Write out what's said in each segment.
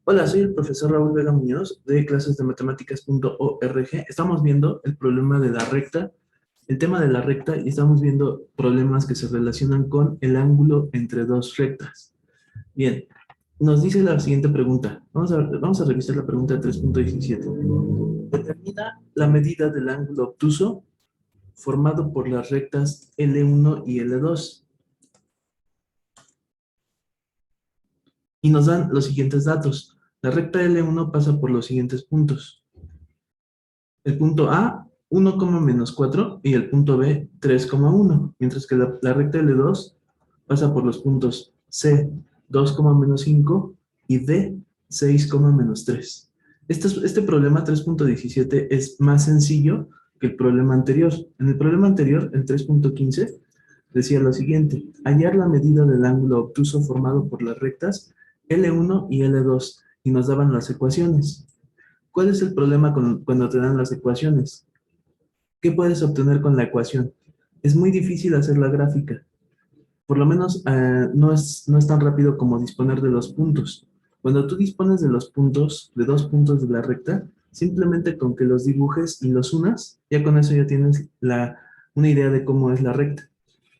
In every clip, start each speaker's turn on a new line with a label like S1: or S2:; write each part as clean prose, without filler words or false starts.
S1: Hola, soy el profesor Raúl Vega Muñoz de clasesdematemáticas.org. Estamos viendo el problema de la recta, el tema de la recta, y estamos viendo problemas que se relacionan con el ángulo entre dos rectas. Bien, nos dice la siguiente pregunta. Vamos a revisar la pregunta 3.17. Determina la medida del ángulo obtuso formado por las rectas L1 y L2. Y nos dan los siguientes datos. La recta L1 pasa por los siguientes puntos. El punto A, 1,-4 y el punto B, 3,1, mientras que la recta L2 pasa por los puntos C, 2,-5 y D, 6,-3. Este problema 3.17 es más sencillo que el problema anterior. En el problema anterior, el 3.15, decía lo siguiente: hallar la medida del ángulo obtuso formado por las rectas L1 y L2, y nos daban las ecuaciones. ¿Cuál es el problema cuando te dan las ecuaciones? ¿Qué puedes obtener con la ecuación? Es muy difícil hacer la gráfica. Por lo menos no es tan rápido como disponer de los puntos. Cuando tú dispones de los puntos, de dos puntos de la recta, simplemente con que los dibujes y los unas, ya con eso ya tienes una idea de cómo es la recta.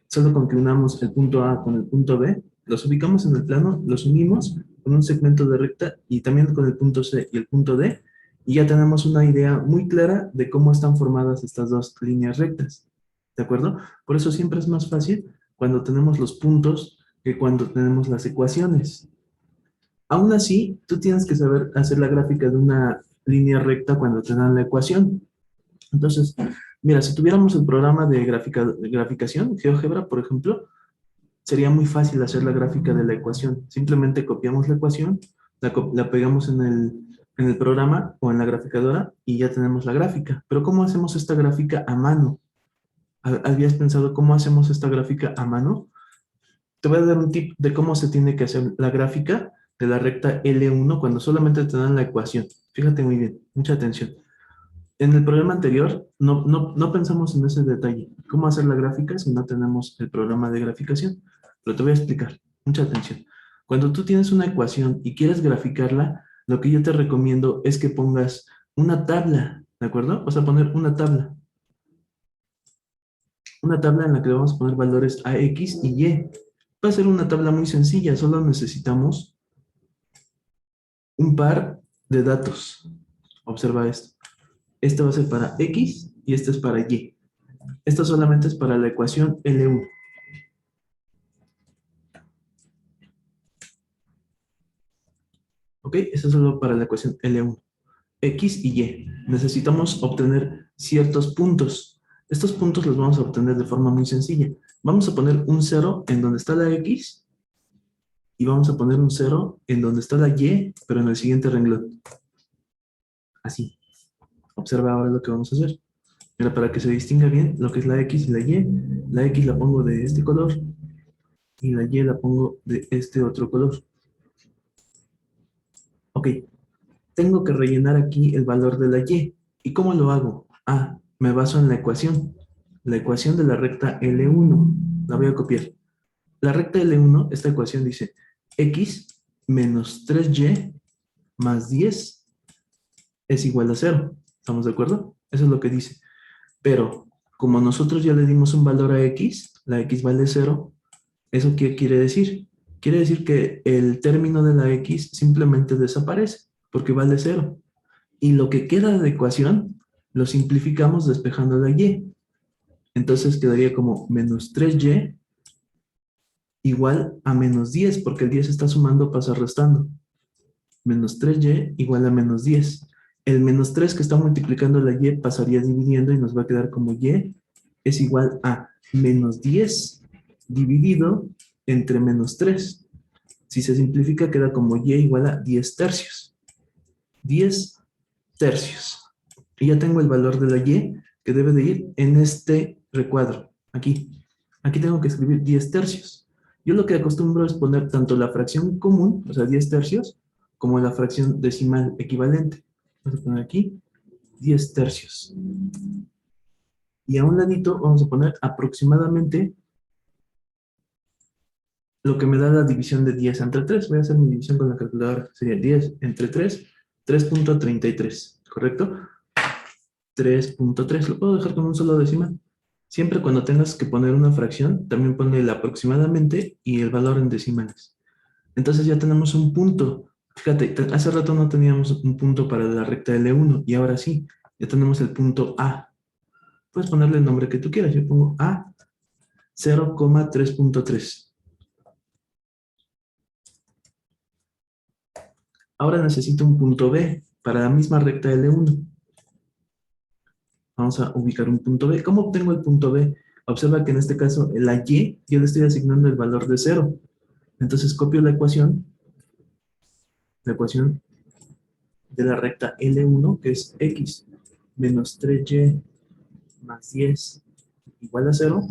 S1: Solo con que unamos el punto A con el punto B, los ubicamos en el plano, los unimos con un segmento de recta y también con el punto C y el punto D, y ya tenemos una idea muy clara de cómo están formadas estas dos líneas rectas. ¿De acuerdo? Por eso siempre es más fácil cuando tenemos los puntos que cuando tenemos las ecuaciones. Aún así, tú tienes que saber hacer la gráfica de una línea recta cuando te dan la ecuación. Entonces, mira, si tuviéramos el programa de graficación, GeoGebra, por ejemplo, sería muy fácil hacer la gráfica de la ecuación. Simplemente copiamos la ecuación, la pegamos en el programa o en la graficadora y ya tenemos la gráfica. Pero ¿cómo hacemos esta gráfica a mano? ¿Habías pensado cómo hacemos esta gráfica a mano? Te voy a dar un tip de cómo se tiene que hacer la gráfica de la recta L1 cuando solamente te dan la ecuación. Fíjate muy bien, mucha atención. En el programa anterior no pensamos en ese detalle. ¿Cómo hacer la gráfica si no tenemos el programa de graficación? Pero te voy a explicar. Mucha atención. Cuando tú tienes una ecuación y quieres graficarla, lo que yo te recomiendo es que pongas una tabla, ¿de acuerdo? Vas a poner una tabla. Una tabla en la que le vamos a poner valores a, x y y. Va a ser una tabla muy sencilla, solo necesitamos un par de datos. Observa esto. Este va a ser para x y este es para y. Esto solamente es para la ecuación L1. ¿Ok? Esto es solo para la ecuación L1. X y Y. Necesitamos obtener ciertos puntos. Estos puntos los vamos a obtener de forma muy sencilla. Vamos a poner un 0 en donde está la X y vamos a poner un 0 en donde está la Y, pero en el siguiente renglón. Así. Observa ahora lo que vamos a hacer. Mira, para que se distinga bien lo que es la X y la X la pongo de este color y la Y la pongo de este otro color. Ok, tengo que rellenar aquí el valor de la Y. ¿Y cómo lo hago? Ah, me baso en la ecuación. La ecuación de la recta L1. La voy a copiar. La recta L1, esta ecuación dice x menos 3y más 10 es igual a 0. ¿Estamos de acuerdo? Eso es lo que dice. Pero como nosotros ya le dimos un valor a x, la x vale 0, ¿eso qué quiere decir? Quiere decir que el término de la x simplemente desaparece porque vale 0. Y lo que queda de ecuación lo simplificamos despejando la y. Entonces quedaría como menos 3y igual a menos 10, porque el 10 está sumando, pasa restando. Menos 3y igual a menos 10. El menos 3 que está multiplicando la y pasaría dividiendo y nos va a quedar como y es igual a menos 10 dividido entre menos 3. Si se simplifica queda como y igual a 10 tercios. 10 tercios. Y ya tengo el valor de la y que debe de ir en este recuadro, aquí. Aquí tengo que escribir 10 tercios. Yo lo que acostumbro es poner tanto la fracción común, o sea, 10 tercios, como la fracción decimal equivalente. Vamos a poner aquí 10 tercios. Y a un ladito vamos a poner aproximadamente lo que me da la división de 10 entre 3. Voy a hacer mi división con la calculadora. Sería 10 entre 3, 3.33, ¿correcto? 3.3. Lo puedo dejar con un solo decimal. Siempre cuando tengas que poner una fracción, también ponle el aproximadamente y el valor en decimales. Entonces ya tenemos un punto. Fíjate, hace rato no teníamos un punto para la recta L1 y ahora sí, ya tenemos el punto A. Puedes ponerle el nombre que tú quieras. Yo pongo A 0,3.3. Ahora necesito un punto B para la misma recta L1. Vamos a ubicar un punto B. ¿Cómo obtengo el punto B? Observa que en este caso la Y yo le estoy asignando el valor de 0. Entonces copio la ecuación de la recta L1, que es X menos 3Y más 10 igual a 0.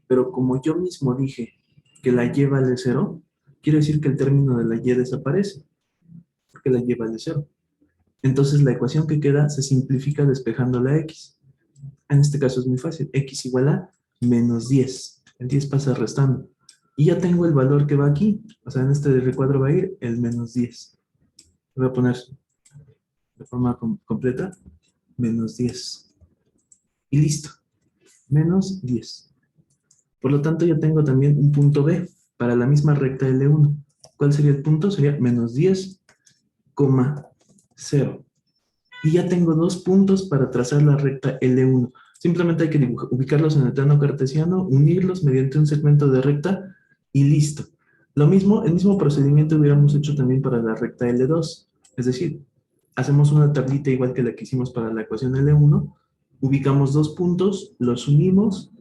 S1: Pero como yo mismo dije que la Y vale 0, quiere decir que el término de la Y desaparece, porque la Y vale 0. Entonces la ecuación que queda se simplifica despejando la X. En este caso es muy fácil. X igual a menos 10. El 10 pasa restando. Y ya tengo el valor que va aquí. O sea, en este recuadro va a ir el menos 10. Voy a poner de forma completa menos 10. Y listo. Menos 10. Por lo tanto, ya tengo también un punto B para la misma recta L1. ¿Cuál sería el punto? Sería menos 10,0. Y ya tengo dos puntos para trazar la recta L1. Simplemente hay que ubicarlos en el plano cartesiano, unirlos mediante un segmento de recta y listo. Lo mismo, el mismo procedimiento hubiéramos hecho también para la recta L2. Es decir, hacemos una tablita igual que la que hicimos para la ecuación L1, ubicamos dos puntos, los unimos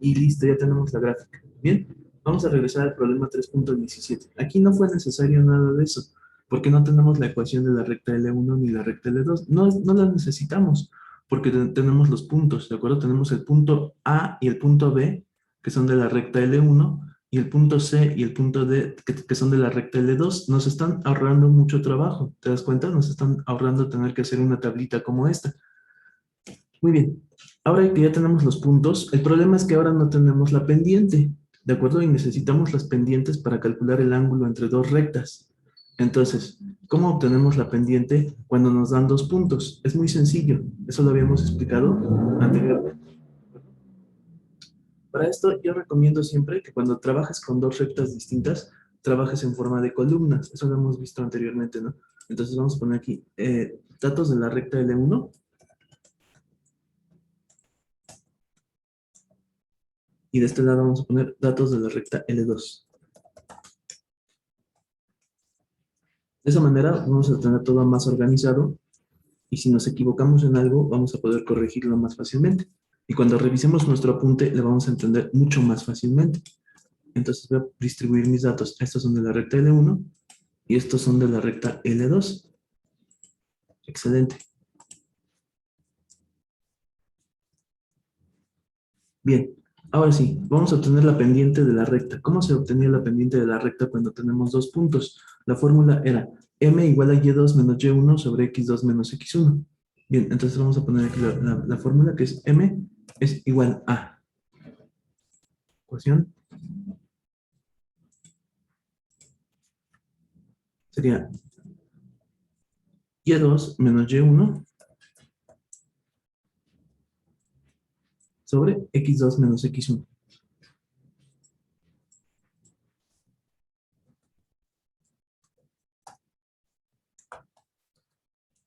S1: y listo, ya tenemos la gráfica. Bien, vamos a regresar al problema 3.17. Aquí no fue necesario nada de eso, porque no tenemos la ecuación de la recta L1 ni la recta L2. No la necesitamos, porque tenemos los puntos, ¿de acuerdo? Tenemos el punto A y el punto B, que son de la recta L1, y el punto C y el punto D, que son de la recta L2. Nos están ahorrando mucho trabajo, ¿te das cuenta? Nos están ahorrando tener que hacer una tablita como esta. Muy bien. Ahora que ya tenemos los puntos, el problema es que ahora no tenemos la pendiente, ¿de acuerdo? Y necesitamos las pendientes para calcular el ángulo entre dos rectas. Entonces, ¿cómo obtenemos la pendiente cuando nos dan dos puntos? Es muy sencillo. Eso lo habíamos explicado anteriormente. Para esto, yo recomiendo siempre que cuando trabajes con dos rectas distintas, trabajes en forma de columnas. Eso lo hemos visto anteriormente, ¿no? Entonces, vamos a poner aquí datos de la recta L1. Y de este lado vamos a poner datos de la recta L2. De esa manera vamos a tener todo más organizado y si nos equivocamos en algo vamos a poder corregirlo más fácilmente. Y cuando revisemos nuestro apunte le vamos a entender mucho más fácilmente. Entonces voy a distribuir mis datos. Estos son de la recta L1 y estos son de la recta L2. Excelente. Bien, ahora sí, vamos a obtener la pendiente de la recta. ¿Cómo se obtenía la pendiente de la recta cuando tenemos dos puntos? La fórmula era m igual a y2 menos y1 sobre x2 menos x1. Bien, entonces vamos a poner aquí la fórmula que es m es igual a ecuación. Sería y2 menos y1 sobre x2 menos x1.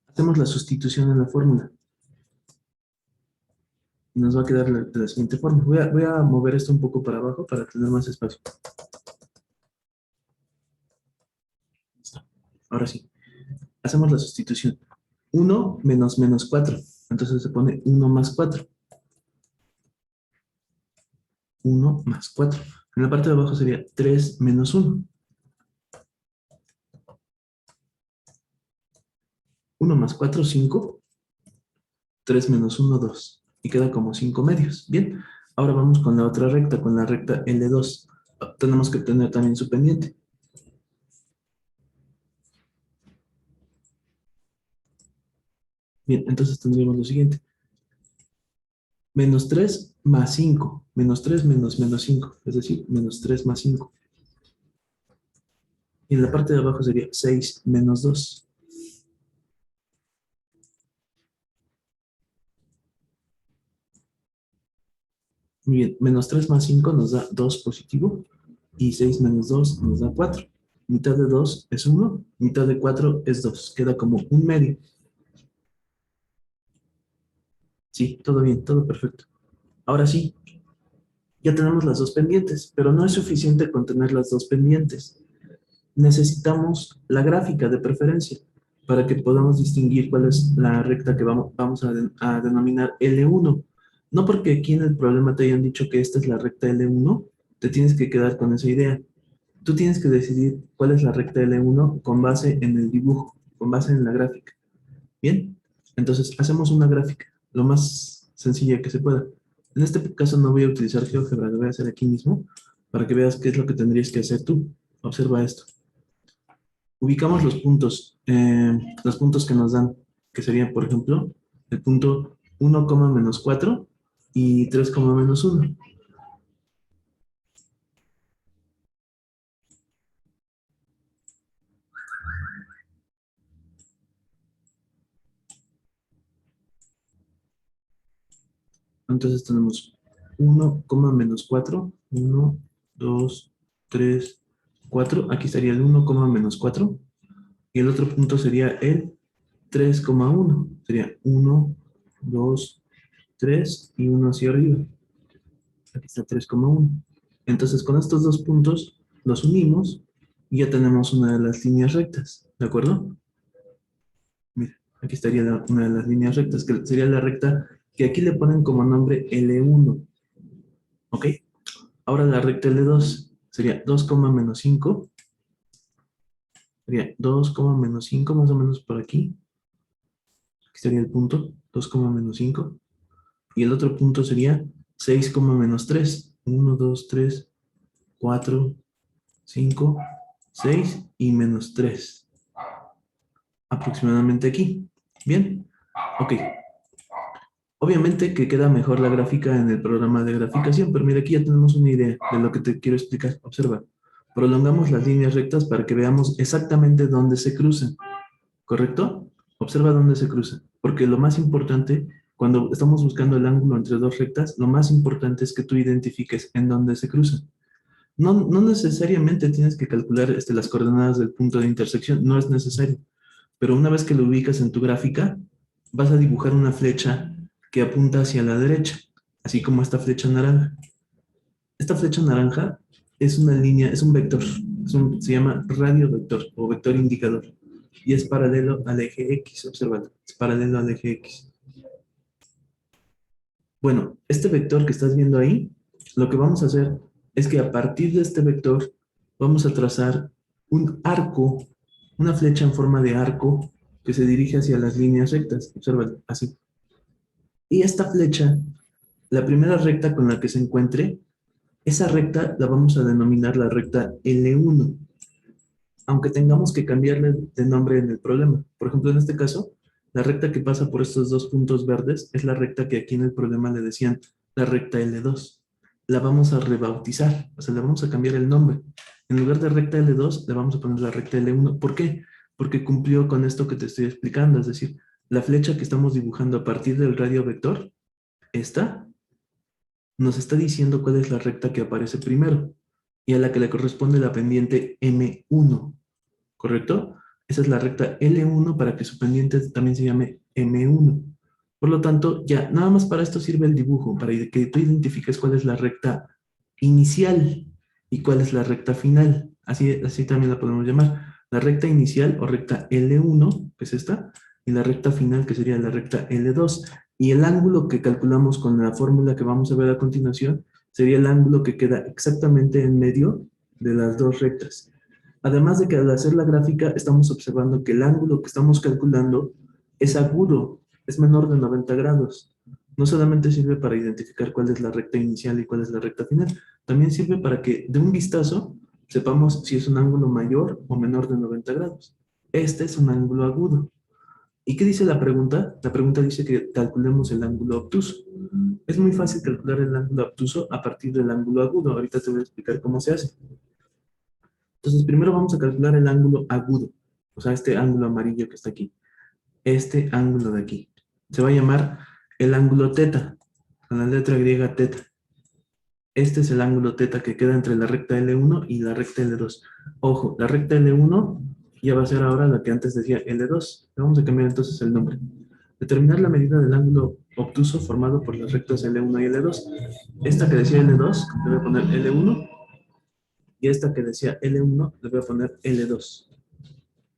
S1: Hacemos la sustitución en la fórmula. Y nos va a quedar de la siguiente forma. Voy a mover esto un poco para abajo para tener más espacio. Listo. Ahora sí. Hacemos la sustitución. 1 menos menos 4. Entonces se pone 1 más 4. 1 más 4. En la parte de abajo sería 3 menos 1. 1 más 4, 5. 3 menos 1, 2. Y queda como 5 medios. Bien. Ahora vamos con la otra recta, con la recta L2. Tenemos que obtener también su pendiente. Bien, entonces tendríamos lo siguiente. Menos 3 más 5. Menos 3 menos 5. Es decir, menos 3 más 5. Y en la parte de abajo sería 6 menos 2. Muy bien, menos 3 más 5 nos da 2 positivo y 6 menos 2 nos da 4. Mitad de 2 es 1, mitad de 4 es 2. Queda como un medio. Sí, todo bien, todo perfecto. Ahora sí, ya tenemos las dos pendientes, pero no es suficiente con tener las dos pendientes. Necesitamos la gráfica de preferencia para que podamos distinguir cuál es la recta que vamos a denominar L1. No porque aquí en el problema te hayan dicho que esta es la recta L1, te tienes que quedar con esa idea. Tú tienes que decidir cuál es la recta L1 con base en el dibujo, con base en la gráfica. Bien, entonces hacemos una gráfica, lo más sencilla que se pueda. En este caso no voy a utilizar GeoGebra, lo voy a hacer aquí mismo para que veas qué es lo que tendrías que hacer tú. Observa esto. Ubicamos los puntos que nos dan, que serían, por ejemplo, el punto 1, menos 4 y 3, menos 1. Entonces tenemos 1, menos 4, 1, 2, 3, 4. Aquí estaría el 1, menos 4. Y el otro punto sería el 3,1. Sería 1, 2, 3 y 1 hacia arriba. Aquí está 3,1. Entonces con estos dos puntos los unimos y ya tenemos una de las líneas rectas. ¿De acuerdo? Mira, aquí estaría una de las líneas rectas, que sería la recta que aquí le ponen como nombre L1. ¿Ok? Ahora la recta L2 sería 2, menos 5. Sería 2, menos 5 más o menos por aquí. Aquí estaría el punto 2, menos 5. Y el otro punto sería 6, menos 3. 1, 2, 3, 4, 5, 6 y menos 3. Aproximadamente aquí. Bien. Ok. Obviamente que queda mejor la gráfica en el programa de graficación, pero mira, aquí ya tenemos una idea de lo que te quiero explicar. Observa. Prolongamos las líneas rectas para que veamos exactamente dónde se cruzan. ¿Correcto? Observa dónde se cruzan. Porque lo más importante, cuando estamos buscando el ángulo entre dos rectas, lo más importante es que tú identifiques en dónde se cruzan. No necesariamente tienes que calcular las coordenadas del punto de intersección, no es necesario. Pero una vez que lo ubicas en tu gráfica, vas a dibujar una flecha que apunta hacia la derecha, así como esta flecha naranja. Esta flecha naranja es una línea, es un vector, se llama radio vector o vector indicador y es paralelo al eje X, observa, es paralelo al eje X. Bueno, este vector que estás viendo ahí, lo que vamos a hacer es que a partir de este vector vamos a trazar un arco, una flecha en forma de arco que se dirige hacia las líneas rectas, observa, así. Y esta flecha, la primera recta con la que se encuentre, esa recta la vamos a denominar la recta L1, aunque tengamos que cambiarle de nombre en el problema. Por ejemplo, en este caso, la recta que pasa por estos dos puntos verdes es la recta que aquí en el problema le decían la recta L2. La vamos a rebautizar, o sea, le vamos a cambiar el nombre. En lugar de recta L2, le vamos a poner la recta L1. ¿Por qué? Porque cumplió con esto que te estoy explicando, es decir, la flecha que estamos dibujando a partir del radio vector, esta, nos está diciendo cuál es la recta que aparece primero y a la que le corresponde la pendiente M1. ¿Correcto? Esa es la recta L1 para que su pendiente también se llame M1. Por lo tanto, ya nada más para esto sirve el dibujo, para que tú identifiques cuál es la recta inicial y cuál es la recta final. Así también la podemos llamar. La recta inicial o recta L1, que es esta, y la recta final, que sería la recta L2. Y el ángulo que calculamos con la fórmula que vamos a ver a continuación sería el ángulo que queda exactamente en medio de las dos rectas. Además de que al hacer la gráfica estamos observando que el ángulo que estamos calculando es agudo, es menor de 90 grados. No solamente sirve para identificar cuál es la recta inicial y cuál es la recta final, también sirve para que de un vistazo sepamos si es un ángulo mayor o menor de 90 grados. Este es un ángulo agudo. ¿Y qué dice la pregunta? La pregunta dice que calculemos el ángulo obtuso. Es muy fácil calcular el ángulo obtuso a partir del ángulo agudo. Ahorita te voy a explicar cómo se hace. Entonces, primero vamos a calcular el ángulo agudo. O sea, este ángulo amarillo que está aquí. Este ángulo de aquí. Se va a llamar el ángulo teta, con la letra griega teta. Este es el ángulo teta que queda entre la recta L1 y la recta L2. Ojo, la recta L1 ya va a ser ahora la que antes decía L2. Le vamos a cambiar entonces el nombre. Determinar la medida del ángulo obtuso formado por las rectas L1 y L2. Esta que decía L2, le voy a poner L1. Y esta que decía L1, le voy a poner L2.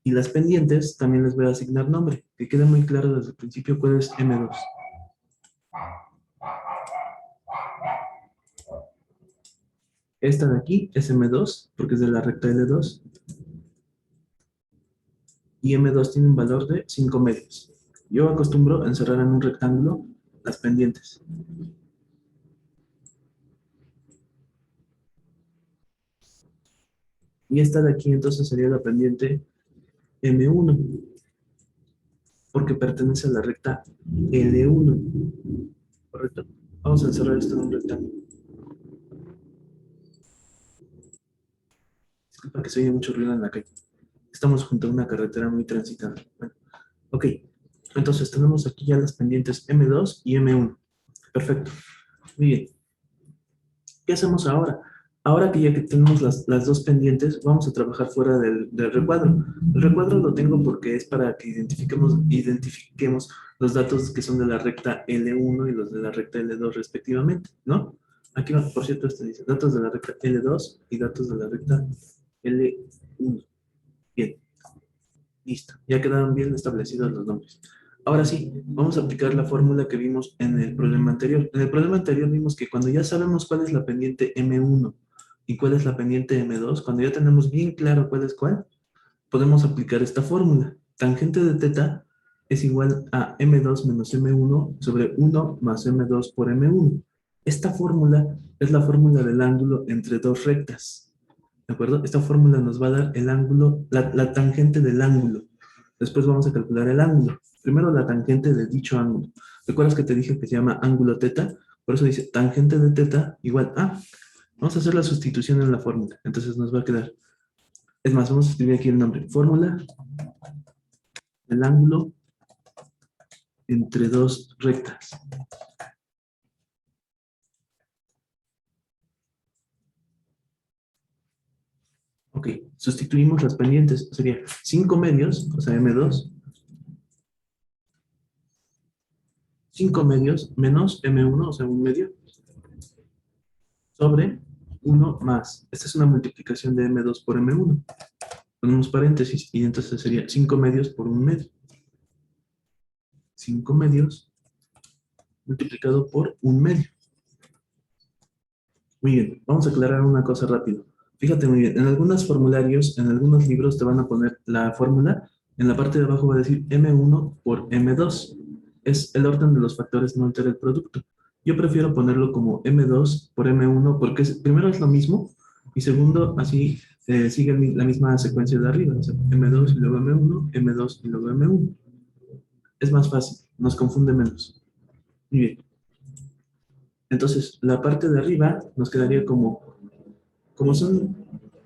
S1: Y las pendientes también les voy a asignar nombre, que quede muy claro desde el principio cuál es M2. Esta de aquí es M2, porque es de la recta L2. Y M2 tiene un valor de 5 medios. Yo acostumbro a encerrar en un rectángulo las pendientes. Y esta de aquí entonces sería la pendiente M1, porque pertenece a la recta L1. ¿Correcto? Vamos a encerrar esto en un rectángulo. Disculpa que se oye mucho ruido en la calle. Estamos junto a una carretera muy transitada. Bueno, ok. Entonces tenemos aquí ya las pendientes M2 y M1. Perfecto. Muy bien. ¿Qué hacemos ahora? Ahora que ya que tenemos las dos pendientes, vamos a trabajar fuera del recuadro. El recuadro lo tengo porque es para que identifiquemos los datos que son de la recta L1 y los de la recta L2 respectivamente, ¿no? Aquí, por cierto, esto dice datos de la recta L2 y datos de la recta L1. Bien, listo. Ya quedaron bien establecidos los nombres. Ahora sí, vamos a aplicar la fórmula que vimos en el problema anterior. En el problema anterior vimos que cuando ya sabemos cuál es la pendiente M1 y cuál es la pendiente M2, cuando ya tenemos bien claro cuál es cuál, podemos aplicar esta fórmula. Tangente de teta es igual a M2 menos M1 sobre 1 más M2 por M1. Esta fórmula es la fórmula del ángulo entre dos rectas. ¿De acuerdo? Esta fórmula nos va a dar el ángulo, la tangente del ángulo. Después vamos a calcular el ángulo. Primero la tangente de dicho ángulo. ¿Recuerdas que te dije que se llama ángulo teta? Por eso dice tangente de teta igual a... Vamos a hacer la sustitución en la fórmula. Entonces nos va a quedar... Es más, vamos a escribir aquí el nombre. Fórmula del ángulo entre dos rectas. Ok, sustituimos las pendientes. Sería 5 medios, o sea, M2. 5 medios menos M1, o sea, un medio, sobre 1 más. Esta es una multiplicación de M2 por M1. Ponemos paréntesis y entonces sería 5 medios por un medio. 5 medios multiplicado por un medio. Muy bien, vamos a aclarar una cosa rápido. Fíjate muy bien, en algunos formularios, en algunos libros te van a poner la fórmula, en la parte de abajo va a decir M1 por M2. Es el orden de los factores, no altera el producto. Yo prefiero ponerlo como M2 por M1 porque primero es lo mismo y segundo, así sigue la misma secuencia de arriba. O sea, M2 y luego M1, M2 y luego M1. Es más fácil, nos confunde menos. Muy bien. Entonces, la parte de arriba nos quedaría como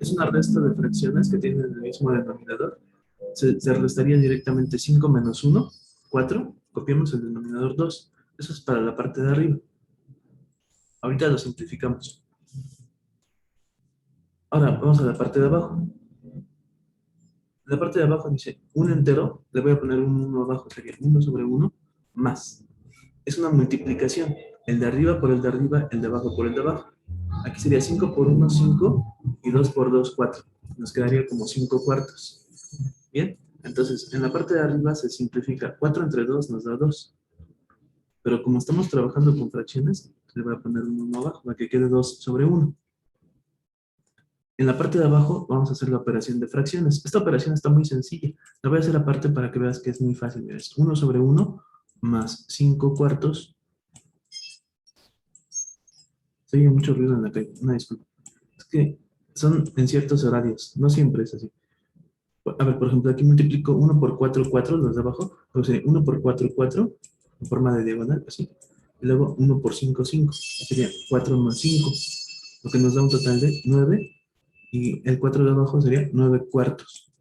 S1: es una resta de fracciones que tienen el mismo denominador, se restaría directamente 5 menos 1, 4, copiamos el denominador 2. Eso es para la parte de arriba. Ahorita lo simplificamos. Ahora, vamos a la parte de abajo. La parte de abajo dice un entero, le voy a poner un 1 abajo, sería 1 sobre 1 más. Es una multiplicación. El de arriba por el de arriba, el de abajo por el de abajo. Aquí sería 5 por 1, 5, y 2 por 2, 4. Nos quedaría como 5 cuartos. Bien, entonces en la parte de arriba se simplifica. 4 entre 2 nos da 2. Pero como estamos trabajando con fracciones, le voy a poner un 1 abajo para que quede 2 sobre 1. En la parte de abajo vamos a hacer la operación de fracciones. Esta operación está muy sencilla. La voy a hacer aparte para que veas que es muy fácil. Mira, es 1 sobre 1 más 5 cuartos. Se oye mucho ruido en la calle, una disculpa. Es que son en ciertos horarios, no siempre es así. A ver, por ejemplo, aquí multiplico 1 por 4, 4, los de abajo. O sea, 1 por 4, 4, en forma de diagonal, así. Y luego 1 por 5, 5. Sería 4 más 5, lo que nos da un total de 9. Y el 4 de abajo sería 9 cuartos.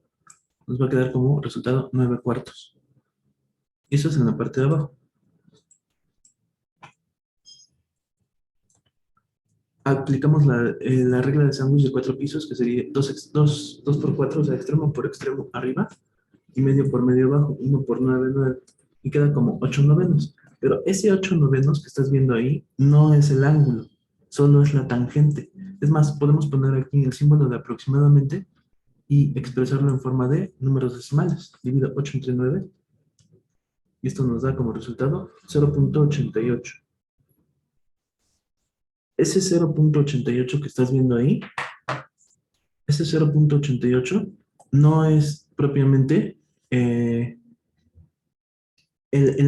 S1: Nos va a quedar como resultado 9 cuartos. Y eso es en la parte de abajo. Aplicamos la regla de sándwich de 4 pisos, que sería 2 por 4, o sea, extremo por extremo arriba, y medio por medio abajo, 1 por 9, 9. Y queda como 8 novenos. Pero ese 8 novenos que estás viendo ahí no es el ángulo, solo es la tangente. Es más, podemos poner aquí el símbolo de aproximadamente y expresarlo en forma de números decimales. Divido 8 entre 9 y esto nos da como resultado 0.88. Ese 0.88 que estás viendo ahí, ese 0.88 no es propiamente el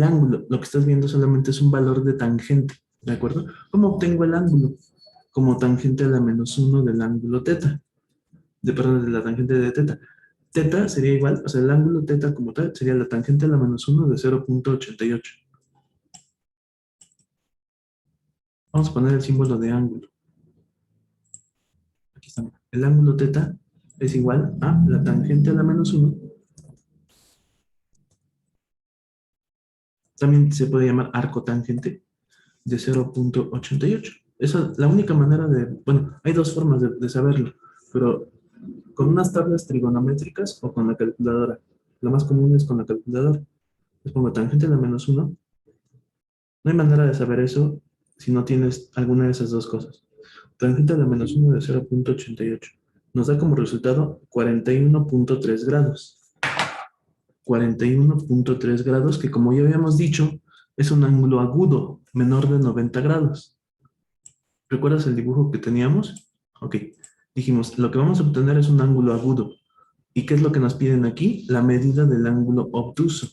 S1: ángulo. Lo que estás viendo solamente es un valor de tangente, ¿de acuerdo? ¿Cómo obtengo el ángulo? Como tangente a la menos 1 del ángulo teta, perdón, de la tangente de teta. Teta sería igual, o sea, el ángulo teta como tal sería la tangente a la menos 1 de 0.88. Vamos a poner el símbolo de ángulo. Aquí está. El ángulo teta es igual a la tangente a la menos 1. También se puede llamar arco tangente de 0.88. Esa es la única manera de... Bueno, hay dos formas de saberlo, pero con unas tablas trigonométricas o con la calculadora. Lo más común es con la calculadora. Les pongo tangente a la menos 1. No hay manera de saber eso si no tienes alguna de esas dos cosas. Tangente a la menos 1 de 0.88. Nos da como resultado 41.3 grados. 41.3 grados, que como ya habíamos dicho, es un ángulo agudo, menor de 90 grados. ¿Recuerdas el dibujo que teníamos? Ok. Dijimos, lo que vamos a obtener es un ángulo agudo. ¿Y qué es lo que nos piden aquí? La medida del ángulo obtuso.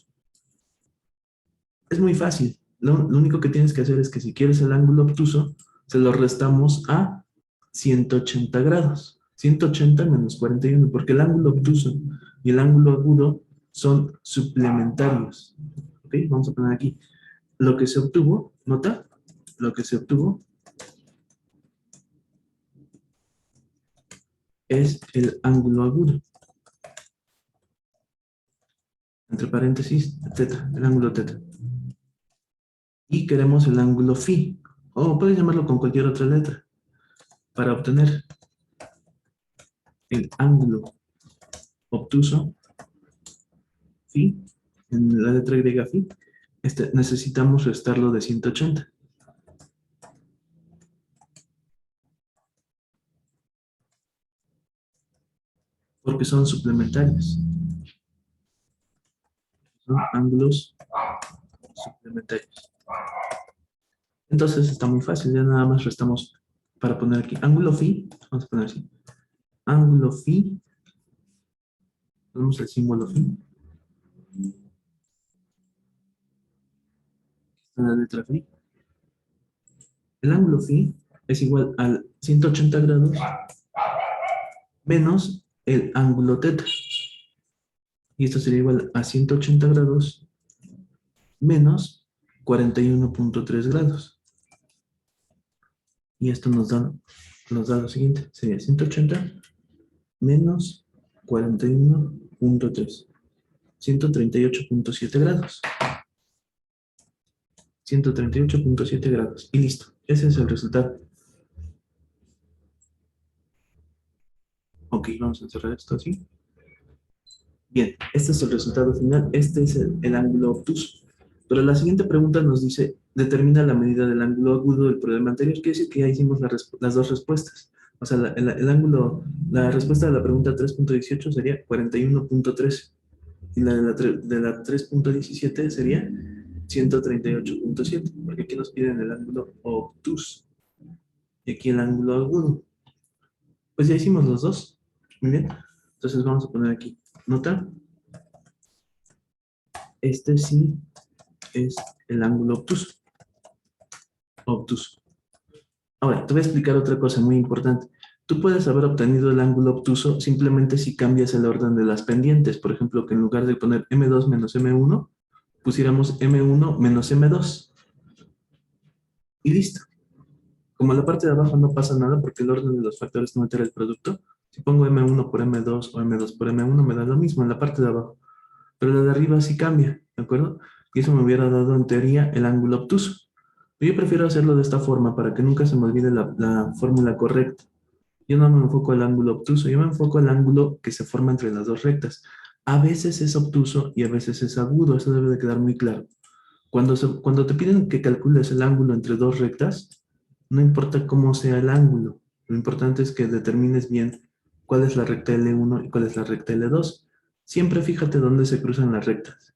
S1: Es muy fácil. Lo único que tienes que hacer es que si quieres el ángulo obtuso, se lo restamos a 180 grados. 180 menos 41, porque el ángulo obtuso y el ángulo agudo son suplementarios. ¿Ok? Vamos a poner aquí. Lo que se obtuvo, nota, lo que se obtuvo es el ángulo agudo. Entre paréntesis, teta, el ángulo teta. Y queremos el ángulo phi, o puedes llamarlo con cualquier otra letra, para obtener el ángulo obtuso, phi, en la letra griega phi, necesitamos restarlo de 180. Porque son suplementarios. Son ángulos suplementarios. Entonces está muy fácil, ya nada más restamos para poner aquí ángulo phi, vamos a poner así, ángulo phi, ponemos el símbolo phi, está la letra phi. El ángulo phi es igual al 180 grados menos el ángulo teta. Y esto sería igual a 180 grados menos 41.3 grados. Y esto nos da lo siguiente, sería 180 menos 41.3, 138.7 grados. 138.7 grados. Y listo, ese es el resultado. Ok, vamos a cerrar esto así. Bien, este es el resultado final, este es el ángulo obtuso. Pero la siguiente pregunta nos dice, determina la medida del ángulo agudo del problema anterior. Quiere decir que ya hicimos las dos respuestas. O sea, el ángulo, la respuesta de la pregunta 3.18 sería 41.13. Y la de la 3.17 sería 138.7, porque aquí nos piden el ángulo obtuso. Y aquí el ángulo agudo. Pues ya hicimos los dos. Muy bien. Entonces vamos a poner aquí, nota. Este sí es el ángulo obtuso. Obtuso. Ahora, te voy a explicar otra cosa muy importante. Tú puedes haber obtenido el ángulo obtuso simplemente si cambias el orden de las pendientes. Por ejemplo, que en lugar de poner M2 menos M1, pusiéramos M1 menos M2. y listo. Como en la parte de abajo no pasa nada porque el orden de los factores no altera el producto, si pongo M1 por M2 o M2 por M1 me da lo mismo en la parte de abajo. Pero la de arriba sí cambia, ¿de acuerdo? Y eso me hubiera dado en teoría el ángulo obtuso. Yo prefiero hacerlo de esta forma para que nunca se me olvide la fórmula correcta. Yo no me enfoco al ángulo obtuso, yo me enfoco al ángulo que se forma entre las dos rectas. A veces es obtuso y a veces es agudo, eso debe de quedar muy claro. Cuando te piden que calcules el ángulo entre dos rectas, no importa cómo sea el ángulo, lo importante es que determines bien cuál es la recta L1 y cuál es la recta L2. Siempre fíjate dónde se cruzan las rectas.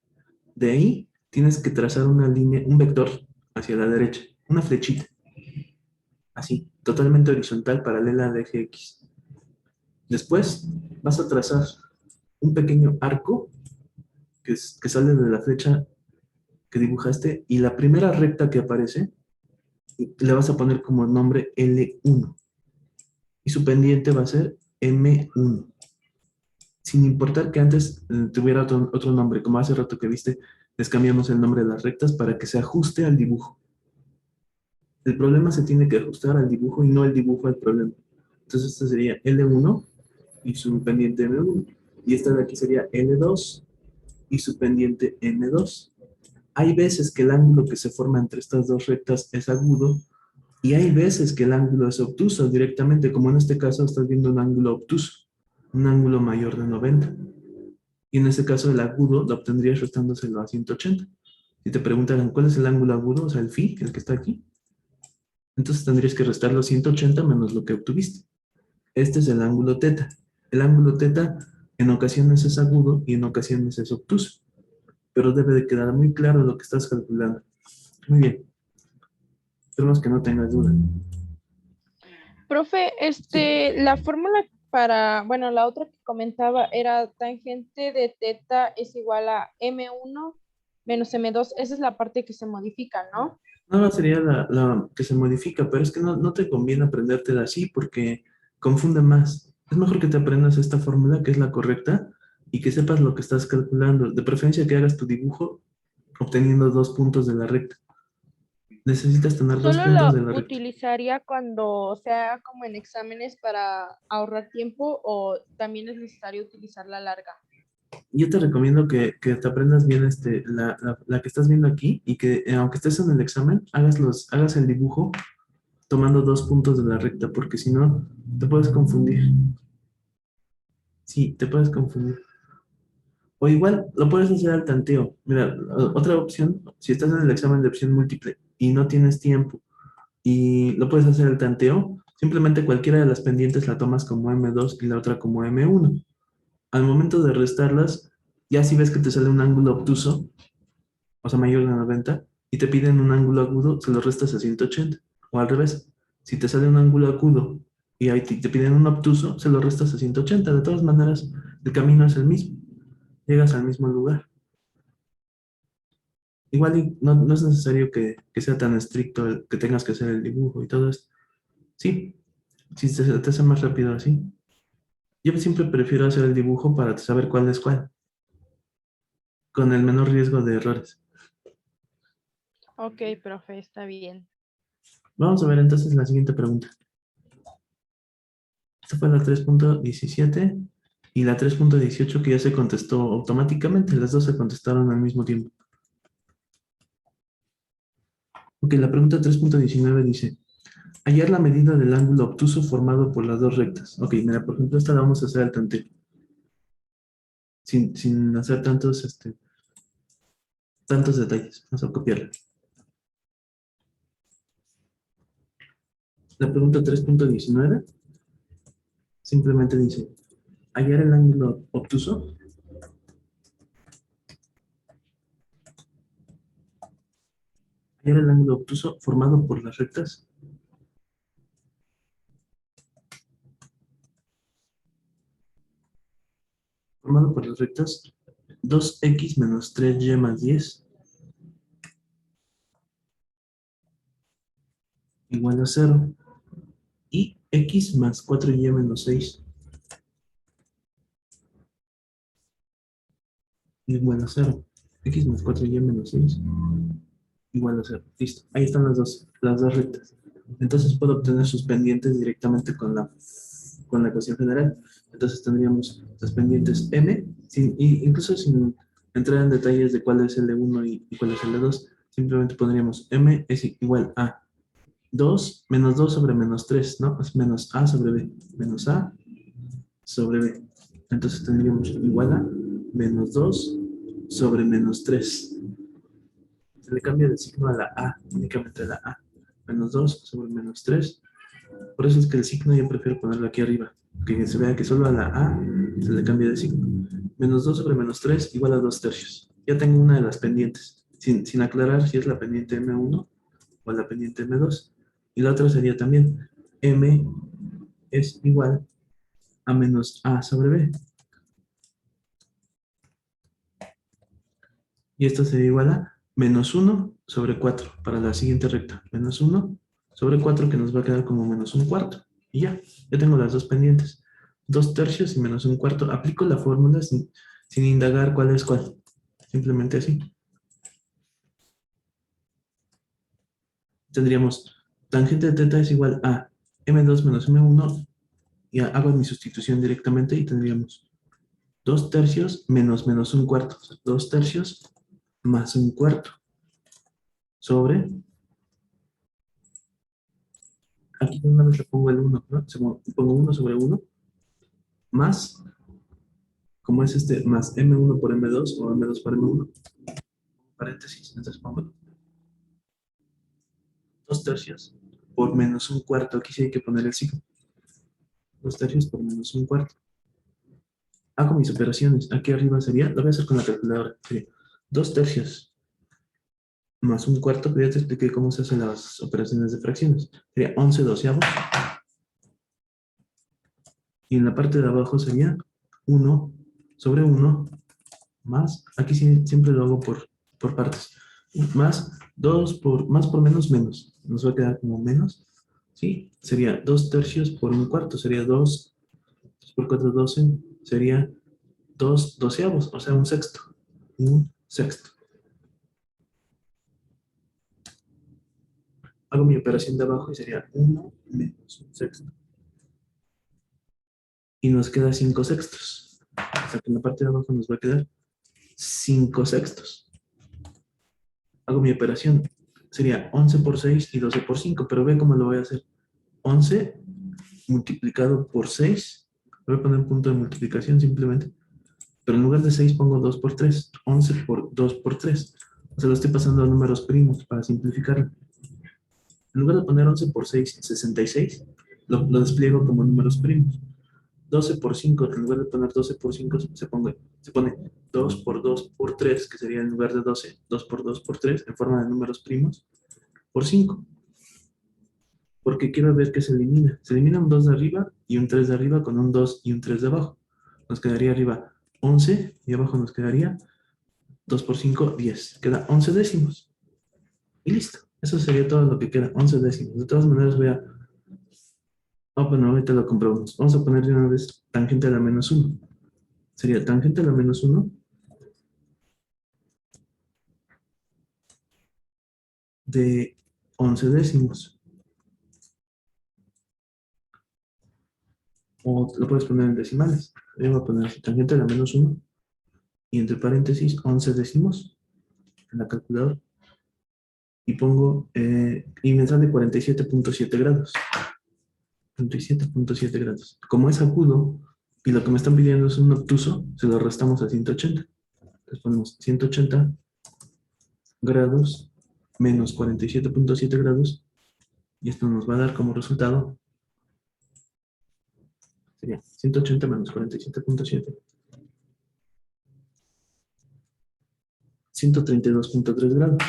S1: De ahí tienes que trazar una línea, un vector hacia la derecha, una flechita, así, totalmente horizontal, paralela al eje X. Después vas a trazar un pequeño arco que sale de la flecha que dibujaste y la primera recta que aparece le vas a poner como nombre L1 y su pendiente va a ser M1. Sin importar que antes tuviera otro nombre, como hace rato que viste, les cambiamos el nombre de las rectas para que se ajuste al dibujo. El problema se tiene que ajustar al dibujo y no el dibujo al problema. Entonces este sería L1 y su pendiente M1. Y esta de aquí sería L2 y su pendiente M2. Hay veces que el ángulo que se forma entre estas dos rectas es agudo y hay veces que el ángulo es obtuso directamente, como en este caso estás viendo un ángulo obtuso, un ángulo mayor de 90. Y en este caso el agudo lo obtendrías restándoselo a 180. Si te preguntaran cuál es el ángulo agudo, o sea, el phi, el que está aquí, entonces tendrías que restar los 180 menos lo que obtuviste. Este es el ángulo teta. El ángulo teta en ocasiones es agudo y en ocasiones es obtuso, pero debe de quedar muy claro lo que estás calculando. Muy bien, esperemos que no tengas duda.
S2: Profe,
S1: Sí,
S2: la fórmula para, bueno, la otra que comentaba era tangente de teta es igual a M1 menos M2. Esa es la parte que se modifica, ¿no?
S1: nada más sería la que se modifica, pero es que no te conviene aprendértela así porque confunde más. Es mejor que te aprendas esta fórmula que es la correcta y que sepas lo que estás calculando. De preferencia que hagas tu dibujo obteniendo 2 puntos de la recta. Necesitas tener dos
S2: Solo
S1: puntos
S2: lo
S1: de la recta.
S2: utilizaría cuando sea como en exámenes para ahorrar tiempo o también es necesario utilizar la larga.
S1: Yo te recomiendo que te aprendas bien la que estás viendo aquí y que aunque estés en el examen, hagas el dibujo tomando 2 puntos de la recta, porque si no, te puedes confundir. Sí, te puedes confundir. O igual lo puedes hacer al tanteo. Mira, otra opción, si estás en el examen de opción múltiple y no tienes tiempo y lo puedes hacer al tanteo, simplemente cualquiera de las pendientes la tomas como M2 y la otra como M1. Al momento de restarlas, ya si ves que te sale un ángulo obtuso, o sea, mayor de 90, y te piden un ángulo agudo, se lo restas a 180. O al revés, si te sale un ángulo agudo y ahí te piden un obtuso, se lo restas a 180. De todas maneras, el camino es el mismo. Llegas al mismo lugar. Igual no es necesario que sea tan estricto que tengas que hacer el dibujo y todo esto. Sí, si te hace más rápido así. Yo siempre prefiero hacer el dibujo para saber cuál es cuál, con el menor riesgo de errores.
S2: Ok, profe, está bien.
S1: Vamos a ver entonces la siguiente pregunta. Esta fue la 3.17 y la 3.18 que ya se contestó automáticamente. Las dos se contestaron al mismo tiempo. Ok, la pregunta 3.19 dice, hallar la medida del ángulo obtuso formado por las dos rectas. Ok, mira, por ejemplo, esta la vamos a hacer al tanteo, sin hacer tantos detalles. Vamos a copiarla. La pregunta 3.19 simplemente dice, hallar el ángulo obtuso, hallar el ángulo obtuso formado por las rectas, formado por las rectas 2x menos 3y más 10 igual a 0 y x más 4y menos 6 igual a 0. X más 4y menos 6 igual a 0. Listo. Ahí están las dos rectas. Entonces puedo obtener sus pendientes directamente con la ecuación general. Entonces tendríamos las pendientes m, incluso sin entrar en detalles de cuál es el de 1 y cuál es el de 2, simplemente pondríamos m es igual a 2 menos 2 sobre menos 3, ¿no? Es menos a sobre b, menos a sobre b. Entonces tendríamos igual a menos 2 sobre menos 3. Se le cambia de signo a la a, únicamente a la a. Menos 2 sobre menos 3. Por eso es que el signo yo prefiero ponerlo aquí arriba. Que se vea que solo a la a se le cambia de signo. Menos 2 sobre menos 3 igual a 2 tercios. Ya tengo una de las pendientes, sin aclarar si es la pendiente M1 o la pendiente M2. Y la otra sería también M es igual a menos A sobre B. Y esto sería igual a menos 1 sobre 4 para la siguiente recta. Menos 1 sobre 4 que nos va a quedar como menos un cuarto. Y ya tengo las dos pendientes. 2 tercios y menos un cuarto. Aplico la fórmula sin indagar cuál es cuál. Simplemente así. Tendríamos tangente de teta es igual a m2 menos m1. Y hago mi sustitución directamente y tendríamos 2 tercios menos menos un cuarto. O sea, 2 tercios más un cuarto sobre, aquí una vez le pongo el 1, ¿no? Pongo 1 sobre 1 más, como es este, más m1 por m2 o m2 por m1, paréntesis, entonces pongo 2 tercios por menos un cuarto, aquí sí hay que poner el signo, 2 tercios por menos un cuarto. Hago mis operaciones, aquí arriba sería, lo voy a hacer con la calculadora, sería 2 tercios más un cuarto, pero ya te expliqué cómo se hacen las operaciones de fracciones. Sería 11 doceavos. Y en la parte de abajo sería 1 sobre 1 más, aquí siempre lo hago por partes, más 2 más por menos, menos. Nos va a quedar como menos, ¿sí? Sería 2 tercios por un cuarto, sería 2 por 4, 12, sería 2 doceavos, o sea, un sexto. Un sexto. Hago mi operación de abajo y sería 1 menos un sexto. Y nos queda 5 sextos. O sea que en la parte de abajo nos va a quedar 5 sextos. Hago mi operación. Sería 11 por 6 y 12 por 5, pero ve cómo lo voy a hacer. 11 multiplicado por 6. Voy a poner un punto de multiplicación simplemente. Pero en lugar de 6 pongo 2 por 3. 11 por 2 por 3. O sea, lo estoy pasando a números primos para simplificarlo. En lugar de poner 11 por 6, 66, lo despliego como números primos. 12 por 5, en lugar de poner 12 por 5, se pone 2 por 2 por 3, que sería en lugar de 12, 2 por 2 por 3, en forma de números primos, por 5. Porque quiero ver que se elimina. Se elimina un 2 de arriba y un 3 de arriba con un 2 y un 3 de abajo. Nos quedaría arriba 11 y abajo nos quedaría 2 por 5, 10. Queda 11 décimos. Y listo. Eso sería todo lo que queda, 11 décimos. De todas maneras voy a... Oh, bueno, ahorita lo comprobamos. Vamos a poner de una vez tangente a la menos 1. Sería tangente a la menos 1 de 11 décimos. O lo puedes poner en decimales. Yo voy a poner así, tangente a la menos 1 y entre paréntesis 11 décimos en la calculadora. Y pongo, y me sale 47.7 grados. 47.7 grados. Como es agudo y lo que me están pidiendo es un obtuso, se lo restamos a 180. Entonces ponemos 180 grados menos 47.7 grados y esto nos va a dar como resultado, sería 180 menos 47.7, 132.3 grados.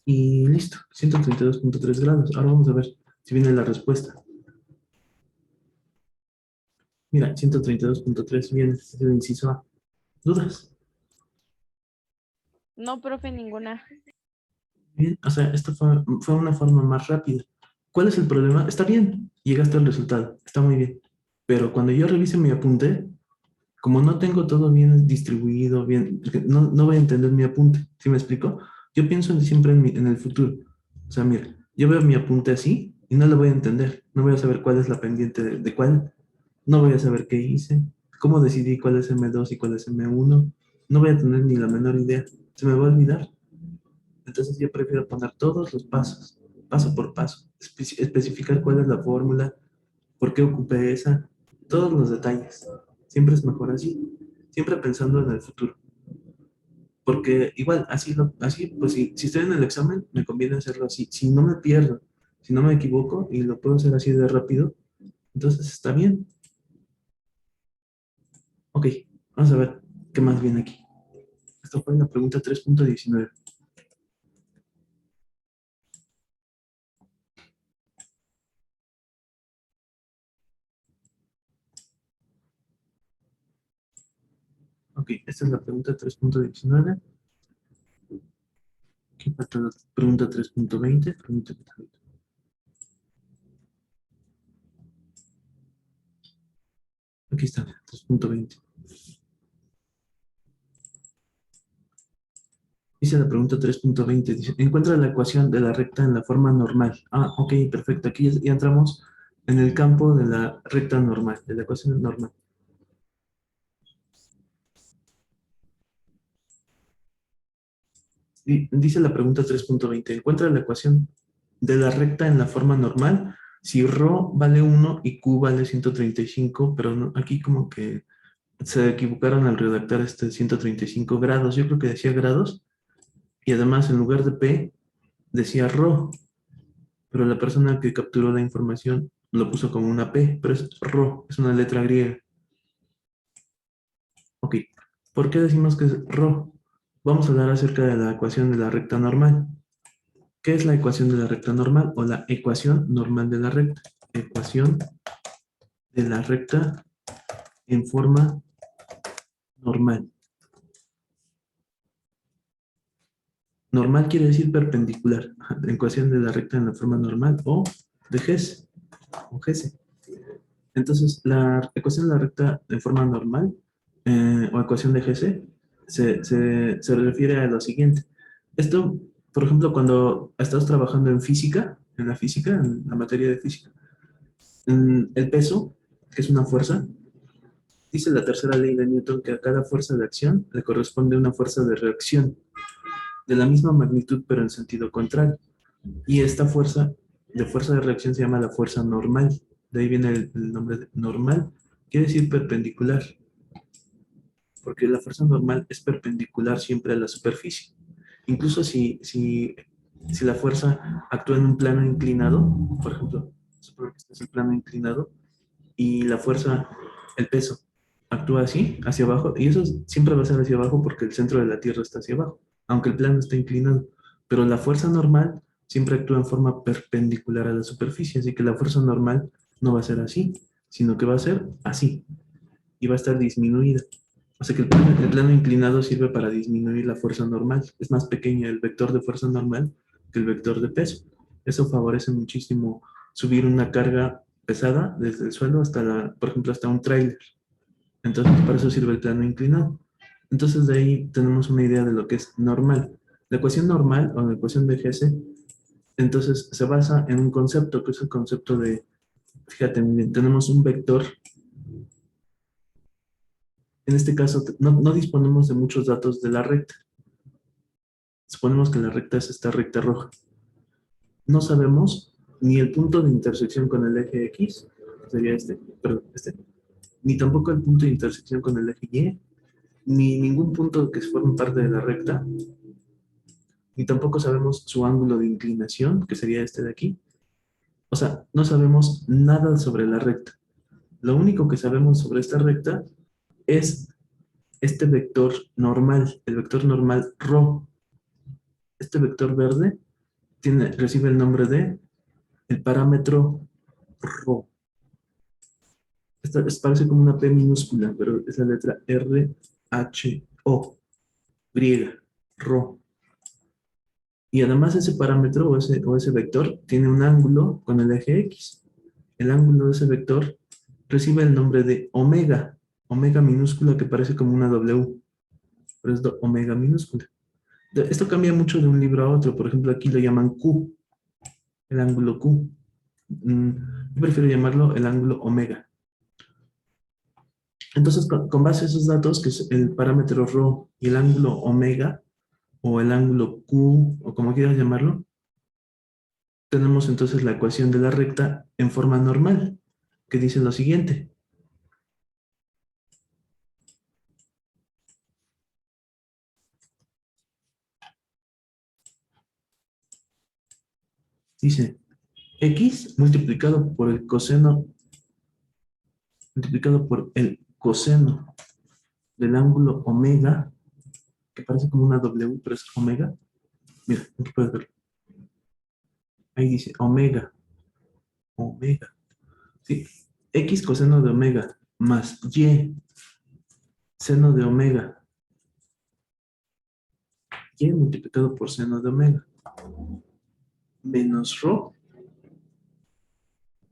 S1: Y listo, 132.3 grados. Ahora vamos a ver si viene la respuesta. Mira, 132.3 viene, es el inciso A. ¿Dudas?
S2: No, profe, ninguna.
S1: Bien, o sea, esto fue una forma más rápida. ¿Cuál es el problema? Está bien, llegaste al resultado, está muy bien. Pero cuando yo revise mi apunte, como no tengo todo bien distribuido, bien, porque no voy a entender mi apunte, ¿sí me explico? Yo pienso siempre en el futuro. O sea, mira, yo veo mi apunte así y no lo voy a entender. No voy a saber cuál es la pendiente de cuál. No voy a saber qué hice, cómo decidí cuál es M2 y cuál es M1. No voy a tener ni la menor idea. Se me va a olvidar. Entonces yo prefiero poner todos los pasos, paso por paso, especificar cuál es la fórmula, por qué ocupé esa, todos los detalles. Siempre es mejor así, siempre pensando en el futuro. Porque igual, así pues si estoy en el examen, me conviene hacerlo así. Si no me pierdo, si no me equivoco y lo puedo hacer así de rápido, entonces está bien. Ok, vamos a ver qué más viene aquí. Esto fue la pregunta 3.19. Ok, esta es la pregunta 3.19. Aquí falta la pregunta 3.20. Aquí está, 3.20. Dice la pregunta 3.20, dice, encuentra la ecuación de la recta en la forma normal. Ah, ok, perfecto. Aquí ya entramos en el campo de la recta normal, de la ecuación normal. Y dice la pregunta 3.20, encuentra la ecuación de la recta en la forma normal si ρ vale 1 y q vale 135, pero aquí como que se equivocaron al redactar este 135 grados. Yo creo que decía grados y además en lugar de p decía ρ, pero la persona que capturó la información lo puso como una P, pero es Rho, es una letra griega. Ok, ¿por qué decimos que es Rho? Vamos a hablar acerca de la ecuación de la recta normal. ¿Qué es la ecuación de la recta normal o la ecuación normal de la recta? Ecuación de la recta en forma normal. Normal quiere decir perpendicular. La ecuación de la recta en la forma normal o de Hess, o Hesse. Entonces, la ecuación de la recta en forma normal o ecuación de Hesse se refiere a lo siguiente. Esto, por ejemplo, cuando estás trabajando en física, en la materia de física, el peso, que es una fuerza, dice la tercera ley de Newton que a cada fuerza de acción le corresponde una fuerza de reacción de la misma magnitud pero en sentido contrario. Y esta fuerza de reacción se llama la fuerza normal. De ahí viene el nombre de normal. Quiere decir perpendicular, porque la fuerza normal es perpendicular siempre a la superficie. Incluso si la fuerza actúa en un plano inclinado, por ejemplo, supongo que este es el plano inclinado, y la fuerza, el peso, actúa así, hacia abajo, y eso siempre va a ser hacia abajo porque el centro de la Tierra está hacia abajo, aunque el plano esté inclinado. Pero la fuerza normal siempre actúa en forma perpendicular a la superficie, así que la fuerza normal no va a ser así, sino que va a ser así, y va a estar disminuida. O sea que el plano inclinado sirve para disminuir la fuerza normal. Es más pequeño el vector de fuerza normal que el vector de peso. Eso favorece muchísimo subir una carga pesada desde el suelo hasta por ejemplo, hasta un tráiler. Entonces, para eso sirve el plano inclinado. Entonces, de ahí tenemos una idea de lo que es normal. La ecuación normal o la ecuación de Hesse, entonces se basa en un concepto, que es el concepto de, fíjate, tenemos un vector. En este caso, no disponemos de muchos datos de la recta. Suponemos que la recta es esta recta roja. No sabemos ni el punto de intersección con el eje X, sería ni tampoco el punto de intersección con el eje Y, ni ningún punto que forme parte de la recta, ni tampoco sabemos su ángulo de inclinación, que sería este de aquí. O sea, no sabemos nada sobre la recta. Lo único que sabemos sobre esta recta es este vector normal, el vector normal ρ. Este vector verde recibe el nombre de el parámetro ρ. Esta parece como una P minúscula, pero es la letra R, H, O, griega, ρ. Y además ese parámetro o ese vector tiene un ángulo con el eje X. El ángulo de ese vector recibe el nombre de omega. omega minúscula que parece como una W, pero es omega minúscula. Esto cambia mucho de un libro a otro. Por ejemplo, aquí lo llaman Q, el ángulo Q. Yo prefiero llamarlo el ángulo omega. Entonces, con base a esos datos, que es el parámetro ρ y el ángulo omega, o el ángulo Q, o como quieras llamarlo, tenemos entonces la ecuación de la recta en forma normal, que dice lo siguiente. Dice, x multiplicado por el coseno, multiplicado por el coseno del ángulo omega, que parece como una W, pero es omega. Mira, aquí puedes verlo. Ahí dice omega, omega. Sí, x coseno de omega más y seno de omega, y multiplicado por seno de omega, menos rho.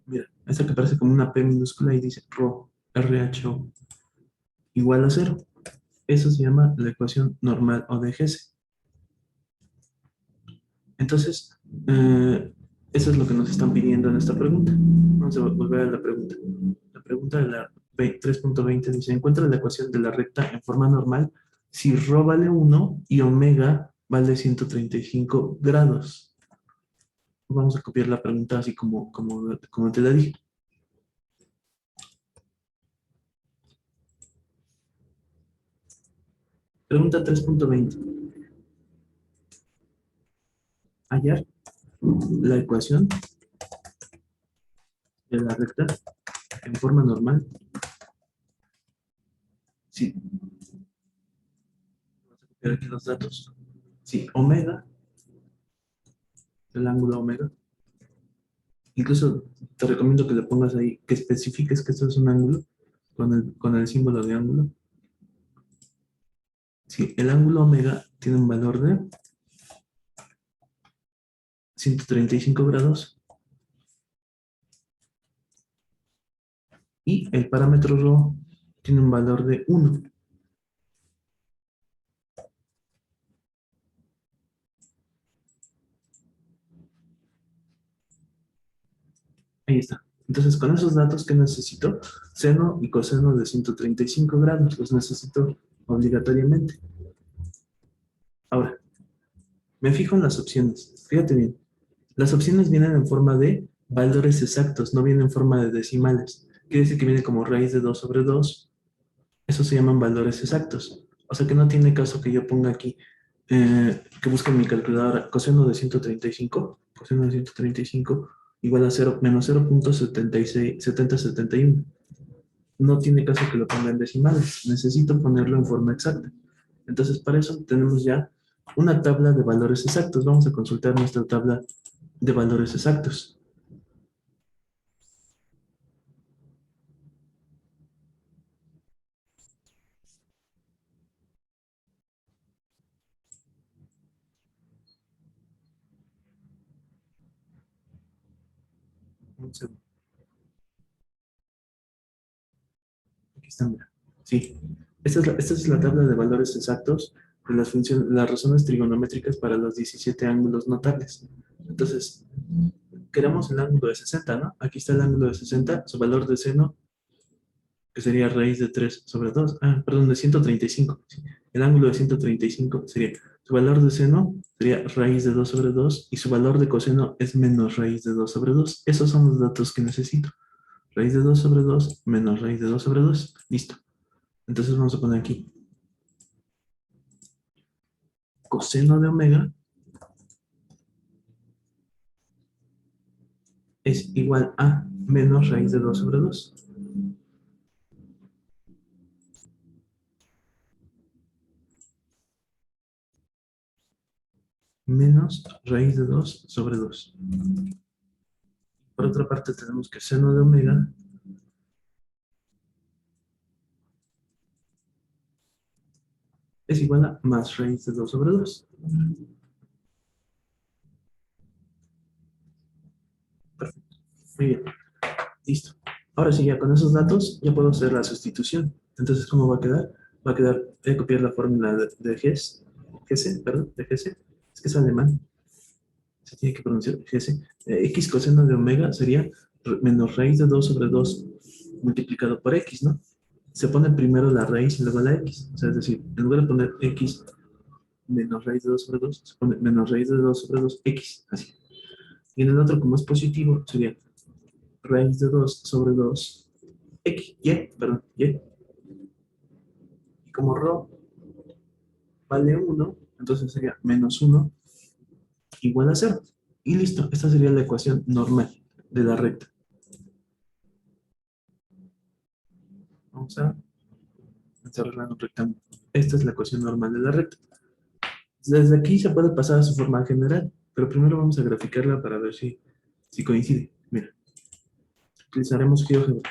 S1: Mira, esa que parece como una P minúscula y dice rho, RHO, igual a cero. Eso se llama la ecuación normal o de Hesse. Entonces, eso es lo que nos están pidiendo en esta pregunta. Vamos a volver a la pregunta. La pregunta de la 3.20 dice, encuentra la ecuación de la recta en forma normal si ρ vale 1 y omega vale 135 grados. Vamos a copiar la pregunta así como te la dije. Pregunta 3.20. Hallar la ecuación de la recta en forma normal. Sí. Vamos a copiar aquí los datos. Sí, omega, el ángulo omega. Incluso te recomiendo que le pongas ahí, que especifiques que esto es un ángulo con el símbolo de ángulo. Sí, el ángulo omega tiene un valor de 135 grados y el parámetro ρ tiene un valor de 1. Ahí está. Entonces, con esos datos que necesito, seno y coseno de 135 grados, los necesito obligatoriamente. Ahora, me fijo en las opciones. Fíjate bien. Las opciones vienen en forma de valores exactos, no vienen en forma de decimales. Quiere decir que viene como raíz de 2 sobre 2. Esos se llaman valores exactos. O sea que no tiene caso que yo ponga aquí, que busque en mi calculadora coseno de 135, coseno de 135 igual a 0, menos 0.7071. No tiene caso que lo ponga en decimales. Necesito ponerlo en forma exacta. Entonces, para eso tenemos ya una tabla de valores exactos. Vamos a consultar nuestra tabla de valores exactos. Un segundo. Aquí está, mira. Sí. Esta es la tabla de valores exactos de las funciones, las razones trigonométricas para los 17 ángulos notables. Entonces, queremos el ángulo de 60, ¿no? Aquí está el ángulo de 60, su valor de seno, que sería raíz de 3 sobre 2. Ah, perdón, de 135. Sí. El ángulo de 135 sería, su valor de seno sería raíz de 2 sobre 2 y su valor de coseno es menos raíz de 2 sobre 2. Esos son los datos que necesito. Raíz de 2 sobre 2 menos raíz de 2 sobre 2. Listo. Entonces vamos a poner aquí coseno de omega es igual a menos raíz de 2 sobre 2. Menos raíz de 2 sobre 2. Por otra parte tenemos que seno de omega es igual a más raíz de 2 sobre 2. Perfecto. Muy bien. Listo. Ahora sí, ya con esos datos ya puedo hacer la sustitución. Entonces, ¿cómo va a quedar? Va a quedar, voy a copiar la fórmula de Hess, de Hesse, es que es alemán, se tiene que pronunciar Hesse. X coseno de omega sería menos raíz de 2 sobre 2 multiplicado por X, ¿no? Se pone primero la raíz y luego la X, o sea, es decir, en lugar de poner X menos raíz de 2 sobre 2, se pone menos raíz de 2 sobre 2, X, así. Y en el otro, como es positivo, sería raíz de 2 sobre 2, X, Y. Y como ρ vale 1, entonces sería menos 1 igual a 0. Y listo, esta sería la ecuación normal de la recta. Vamos a encerrarla en un rectángulo. Esta es la ecuación normal de la recta. Desde aquí se puede pasar a su forma general, pero primero vamos a graficarla para ver si coincide. Mira, utilizaremos GeoGebra.